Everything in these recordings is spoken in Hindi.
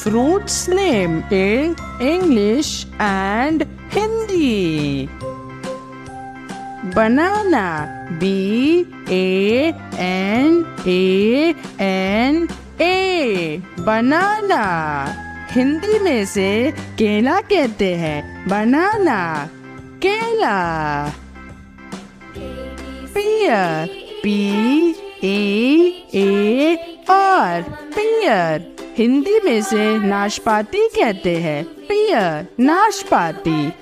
fruit's name in English and Hindi? Banana. B-A-N-A-N-A. Banana. Hindi में से केला कहते हैं। बनाना, केला। Pear. P-E-A-R. Pear. हिंदी में से नाशपाती कहते हैं। pear, नाशपाती।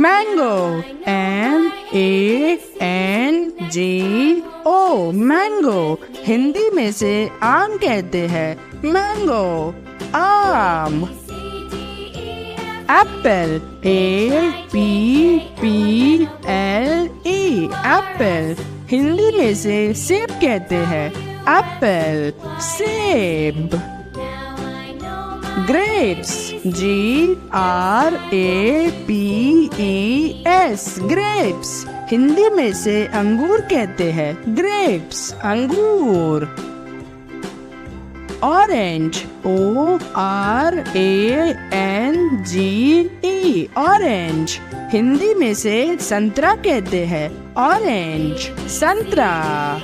मैंगो। M-A-N-G-O. मैंगो। हिंदी में से आम कहते हैं। मैंगो, आम। एप्पल। A-P-P-L-E. एप्पल। हिंदी में से सेब कहते हैं। एप्पल, सेब। ग्रेप्स। G-R-A-P-E-S. ग्रेप्स। हिंदी में से अंगूर कहते हैं। ग्रेप्स, अंगूर। ऑरेंज। O-R-A-N-G-E. ऑरेंज। हिंदी में से संतरा कहते हैं। ऑरेंज, संतरा।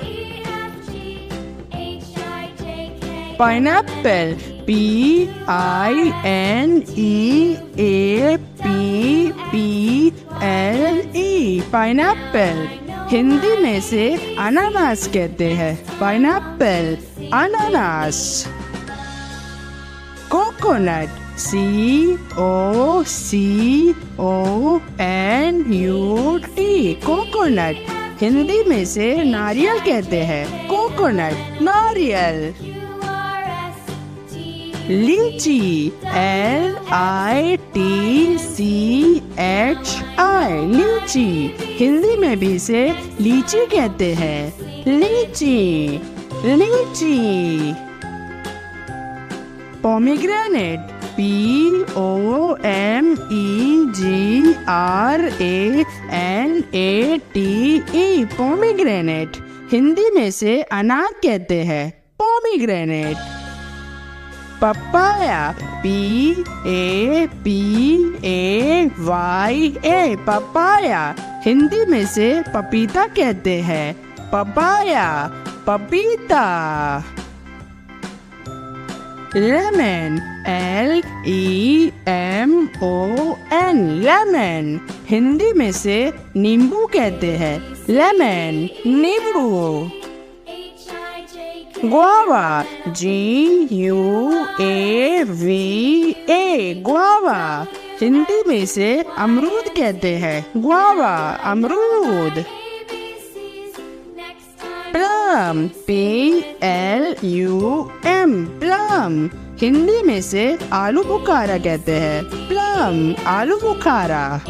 पाइनएप्पल। P-I-N-E-A-P-P-L-E. पाइनएप्पल। हिंदी में से अनानास कहते हैं। पाइनएप्पल, अनानास। कोकोनट। C-O-C-O-N-U-T. कोकोनट। हिंदी में से नारियल कहते हैं। कोकोनट, नारियल। लीची। L-I-T-C-H-I. लीची। हिंदी में भी से लीची कहते हैं। लीची, लीची। पोमीग्रेनेट। P-O-M-E-G-R-A-N-A-T-E. पोमीग्रेनेट। हिंदी में से अनार कहते हैं। Pomegranate. Papaya. P-A-P-A-Y-A. Papaya. Hindi में से पपीता कहते हैं। पपाया, पपीता। लेमन। L-E-M-O-N. लेमन। हिंदी में से नींबू कहते हैं। लेमन, नींबू। गुआवा। G-U-A-V-A. गुआवा। हिंदी में से अमरूद कहते हैं। गुआवा, अमरूद। प्लम। P-L-U-M. प्लम। हिंदी में से आलू बुखारा कहते हैं। प्लम, आलू बुखारा।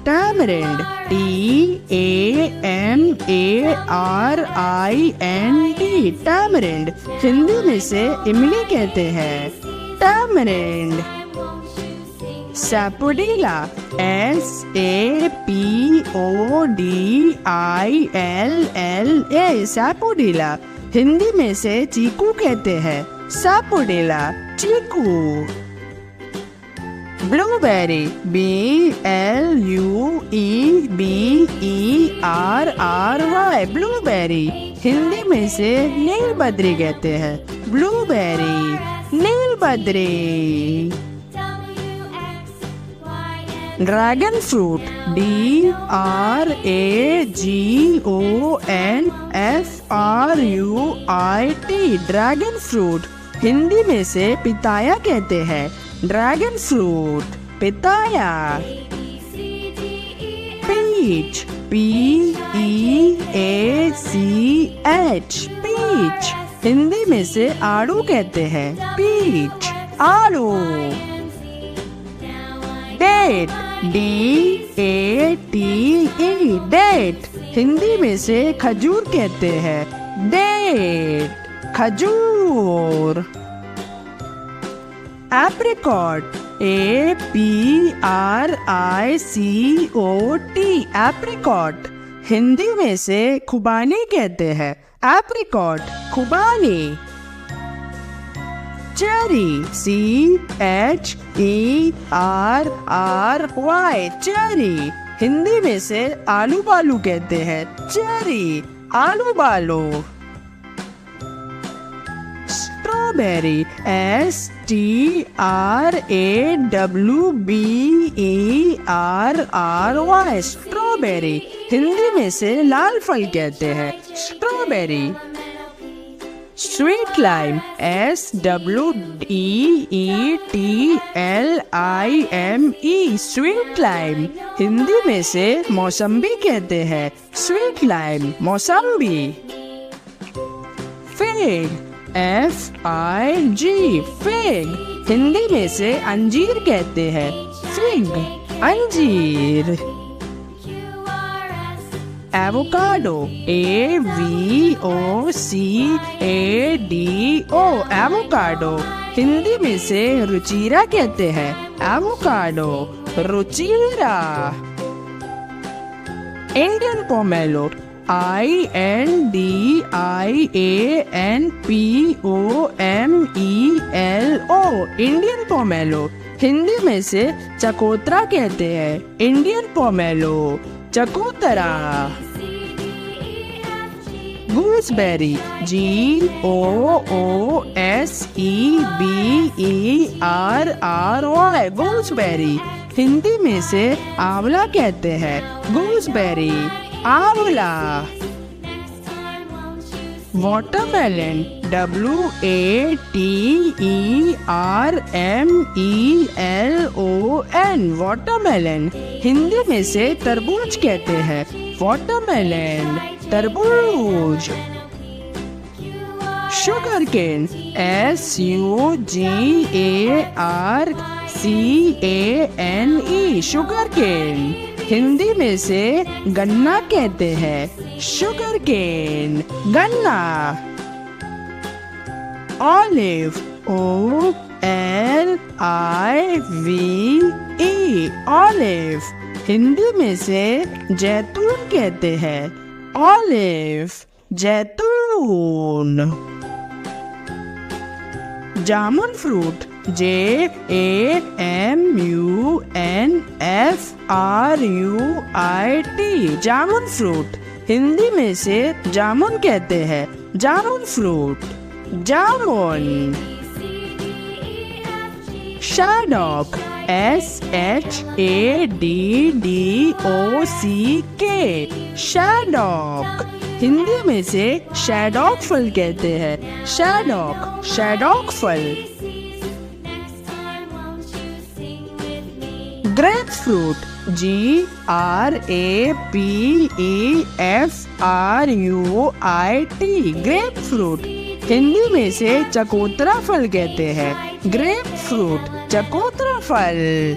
टैमरिंड। T-A-M-A-R-I-N-D. टैमरिंड। हिंदी में से इमली कहते हैं। टैमरिंड। सैपोडिला। S-A-P-O-D-I-L-L-A. सैपोडिला। हिंदी में से चीकू कहते हैं। सैपोडिला, चीकू। ब्लूबेरी। B-L-U-E-B-E-R-R-Y. ब्लूबेरी। हिंदी में से नीलबद्री कहते हैं। ब्लूबेरी, नीलबद्री। Dragon fruit. D-R-A-G-O-N-F-R-U-I-T. Dragon fruit. Hindi में से पिताया कहते हैं। ड्रैगन फ्रूट, पिताया। पीच। P-E-A-C-H. पीच। हिंदी में से आड़ू कहते हैं। पीच, आड़ू। डेट। D-A-T-E. डेट। हिंदी में से खजूर कहते हैं। डेट, खजूर। एप्रिकॉट। A-P-R-I-C-O-T. एप्रिकॉट। हिंदी में से खुबानी कहते हैं। एप्रिकॉट, खुबानी। Cherry, CHERRY, cherry. हिंदी में से आलू बालू कहते हैं। चेरी, आलू बालू। Strawberry, STRAWBERRY, strawberry. हिंदी में से लाल फल कहते हैं। Strawberry. Sweet lime, SWEETLIME, sweet lime. Hindi में से मौसम्बी कहते हैं। स्वीट लाइम, मौसम्बी। Fig, FIG, fig. हिंदी में से अंजीर कहते हैं। फिग, अंजीर। Avocado, AVOCADO, avocado. हिंदी में से रुचिरा कहते हैं। एवोकाडो, रुचिरा। Indian pomelo, INDIANPOMELO, Indian pomelo. Hindi में से चकोतरा कहते हैं। इंडियन पोमेलो, चकोतरा। Gooseberry, GOOSEBERRY, gooseberry. हिंदी में से आंवला कहते हैं। गूसबेरी, आंवला। Watermelon, WATERMELON, watermelon. हिंदी में से तरबूज कहते हैं। वाटरमेलन, तरबूज। Sugarcane, SUGARCANE, sugarcane. Hindi में से गन्ना कहते हैं। शुगर केन, गन्ना। Olive, OLIVE, olive. हिंदी में से जैतून कहते हैं। ऑलिव, जैतून। जामुन फ्रूट, JAMUNFRUIT, जामुन फ्रूट। हिंदी में से जामुन कहते हैं। जामुन फ्रूट, जामुन। शैडॉक, SHADDOCK, शैडॉक। हिंदी में से शैडॉक फल कहते हैं। शैडॉक, शैडॉक फल। Grep fruit, GRAPEFRUIT, grep fruit. Hindi में से चकोतरा फल कहते हैं। ग्रेप फ्रूट, चकोतरा फल।